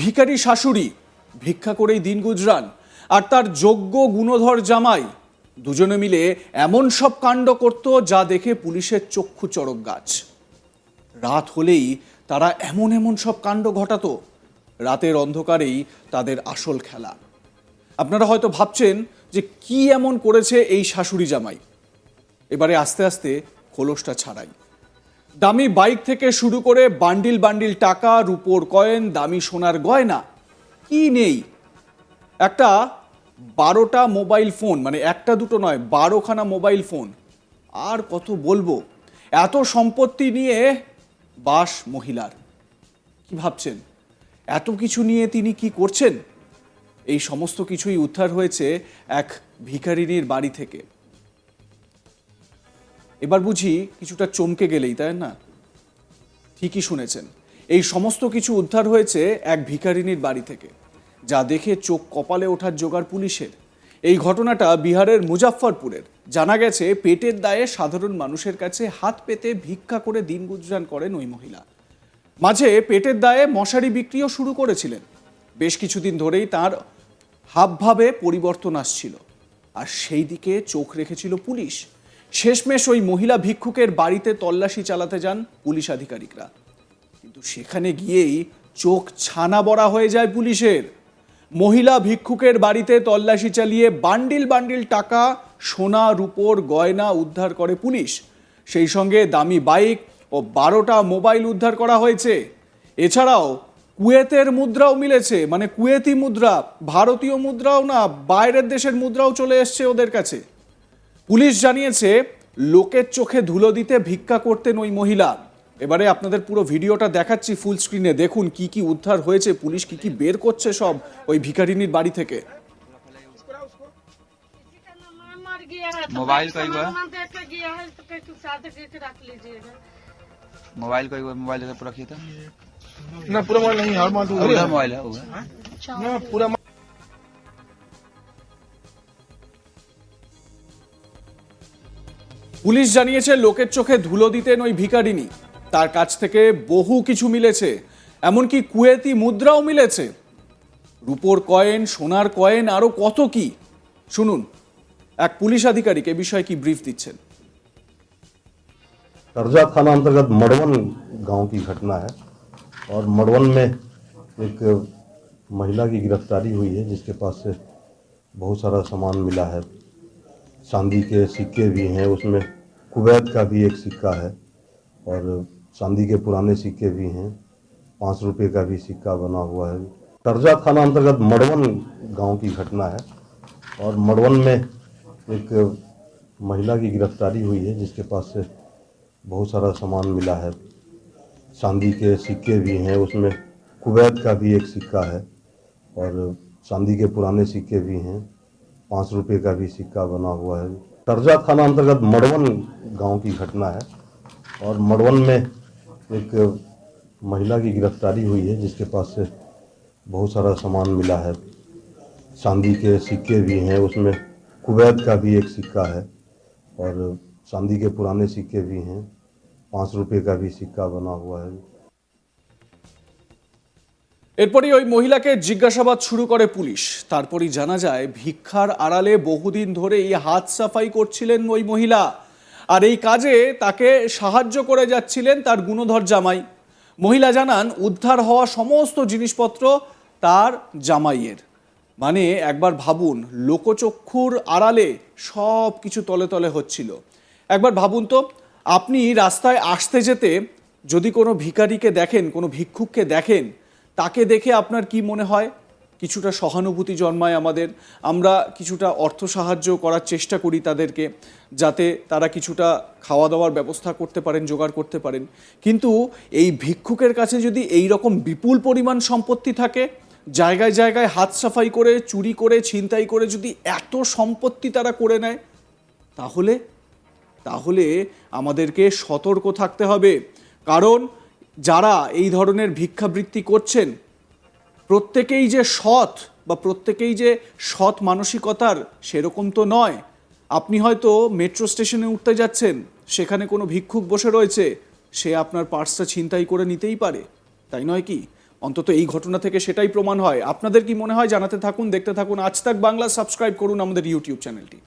ভিখারি শাশুড়ি ভিক্ষা করেই দিন গুজরান, আর তার যোগ্য গুণধর জামাই দুজনে মিলে এমন সব কাণ্ড করত যা দেখে পুলিশের চক্ষু চড়ক গাছ। রাত হলেই তারা এমন এমন সব কাণ্ড ঘটাতো, রাতের অন্ধকারেই তাদের আসল খেলা। আপনারা হয়তো ভাবছেন যে কি এমন করেছে এই শাশুড়ি জামাই। এবারে আস্তে আস্তে খোলসটা ছাড়াই। দামি বাইক থেকে শুরু করে বান্ডিল বান্ডিল টাকা, রূপোর কয়েন, দামি সোনার গয়না, কি নেই। একটা 12টা মোবাইল ফোন, মানে একটা দুটো নয়, 12খানা মোবাইল ফোন, আর কত বলবো। এত সম্পত্তি নিয়ে বাস মহিলার। কি ভাবছেন এত কিছু নিয়ে তিনি কি করছেন? এই সমস্ত কিছুই উদ্ধার হয়েছে এক ভিখারিনীর বাড়ি থেকে। এবার বুঝি কিছুটা চমকে গেলেই, তাই না? ঠিকই শুনেছেন, এই সমস্ত কিছু উদ্ধার হয়েছে এক ভিখারিনীর বাড়ি থেকে, যা দেখে চোখ কপালে ওঠার জোগাড় পুলিশের। এই ঘটনাটা বিহারের মুজাফফরপুরের। জানা গেছে পেটের দায়ে সাধারণ মানুষের কাছে হাত পেতে ভিক্ষা করে দিন গুজরান করেন ওই মহিলা। মাঝে পেটের দায়ে মশারি বিক্রিও শুরু করেছিলেন। বেশ কিছুদিন ধরেই তার হাবভাবে পরিবর্তন আসছিল, আর সেই দিকে চোখ রেখেছিল পুলিশ। শেষমেশ ওই মহিলা ভিক্ষুকের বাড়িতে তল্লাশি চালাতে যান পুলিশ আধিকারিকরা, কিন্তু সেখানে গিয়েই চোখ ছানা বড়া হয়ে যায় পুলিশের। মহিলা ভিক্ষুকের বাড়িতে তল্লাশি চালিয়ে বান্ডিল বান্ডিল টাকা, সোনা, রূপোর গয়না উদ্ধার করে পুলিশ। সেই সঙ্গে দামি বাইক ও 12টা মোবাইল উদ্ধার করা হয়েছে। এছাড়াও কুয়েতের মুদ্রাও মিলেছে, মানে কুয়েতি মুদ্রা, ভারতীয় মুদ্রাও না, বাইরের দেশের মুদ্রাও চলে এসছে ওদের কাছে। পুলিশ জানিয়েছে লোকের চোখে ধুলো দিতে ভিক্ষা করতেন ওই মহিলা। এবারে আপনাদের পুরো ভিডিওটা দেখাচ্ছি ফুল স্ক্রিনে, দেখুন কি কি উদ্ধার হয়েছে, পুলিশ কি কি বের করছে সব ওই ভিখারিনীর বাড়ি থেকে। मोबाइल कई बार मोबाइल कई बार मोबाइल इधर रखिए था ना पूरा मोबाइल नहीं है, और उधर मोबाइल है उधर। ना पूरा পুলিশ জানিয়েছে লোকের চোখে ধুলো দিতেন ওই ভিখারিনী। তার কাছ থেকে বহু কিছু মিলেছে, এমনকি কুয়েতি মুদ্রাও মিলেছে, রূপোর কয়েন, সোনার কয়েন, আরো কত কি। শুনুন এক পুলিশ আধিকারিক এ বিষয়ে কি ব্রিফ দিচ্ছেন। करजा थाना अंतर्गत मड़वन गांव की घटना है, और मड़वन में एक महिला की गिरफ्तारी हुई है, जिसके पास से बहुत सारा सामान मिला है। चांदी के सिक्के भी हैं, उसमें कुवैत का भी एक सिक्का है, और चांदी के पुराने सिक्के भी हैं, 5 रुपये का भी सिक्का बना हुआ है। करजा थाना अंतर्गत मड़वन गांव की घटना है, और मड़वन में एक महिला की गिरफ्तारी हुई है, जिसके पास से बहुत सारा सामान मिला है। चांदी के सिक्के भी हैं, उसमें कुवैत का भी एक सिक्का है, और चांदी के पुराने सिक्के भी हैं, 5 रुपये का भी सिक्का बना हुआ है। करजा थाना अंतर्गत मड़वन गांव की घटना है, और मड़वन में एक महिला की गिरफ्तारी हुई है, जिसके पास से बहुत सारा सामान मिला है। चांदी के सिक्के भी हैं, उसमें कुवैत का भी एक सिक्का है, और चांदी के पुराने सिक्के भी हैं, 5 रुपये का भी सिक्का बना हुआ है। এরপরই ওই মহিলাকে জিজ্ঞাসাবাদ শুরু করে পুলিশ। তারপরই জানা যায় ভিক্ষার আড়ালে বহুদিন ধরে এই হাত সাফাই করছিলেন ওই মহিলা, আর এই কাজে তাকে সাহায্য করে যাচ্ছিলেন তার গুণধর জামাই। মহিলা জানান উদ্ধার হওয়া সমস্ত জিনিসপত্র তার জামাইয়ের। মানে একবার ভাবুন, লোকচক্ষুর আড়ালে সব কিছু তলে তলে হচ্ছিল। একবার ভাবুন তো, আপনি রাস্তায় আসতে যেতে যদি কোনো ভিখারিকে দেখেন, কোনো ভিক্ষুককে দেখেন, তাকে দেখে আপনার কি মনে হয়? কিছুটা সহানুভূতি জন্মায় আমাদের, আমরা কিছুটা অর্থ সাহায্য করার চেষ্টা করি তাদেরকে, যাতে তারা কিছুটা খাওয়া দাওয়ার ব্যবস্থা করতে পারেন, জোগাড় করতে পারেন। কিন্তু এই ভিক্ষুকের কাছে যদি এই রকম বিপুল পরিমাণ সম্পত্তি থাকে, জায়গায় জায়গায় হাত সাফাই করে, চুরি করে, ছিনতাই করে যদি এত সম্পত্তি তারা করে নেয়, তাহলে তাহলে আমাদেরকে সতর্ক থাকতে হবে। কারণ যারা এই ধরনের ভিক্ষাবৃত্তি করছেন প্রত্যেকেই যে সৎ বা প্রত্যেকেই যে সৎ মানসিকতার সেরকম তো নয়। আপনি হয়তো মেট্রো স্টেশনে উঠতে যাচ্ছেন, সেখানে কোনো ভিক্ষুক বসে রয়েছে, সে আপনার পার্সটা ছিনতাই করে নিতেই পারে, তাই নয় কি? অন্তত এই ঘটনা থেকে সেটাই প্রমাণ হয়। আপনাদের কি মনে হয় জানাতে থাকুন, দেখতে থাকুন আজ তাক বাংলা, সাবস্ক্রাইব করুন আমাদের ইউটিউব চ্যানেলটি।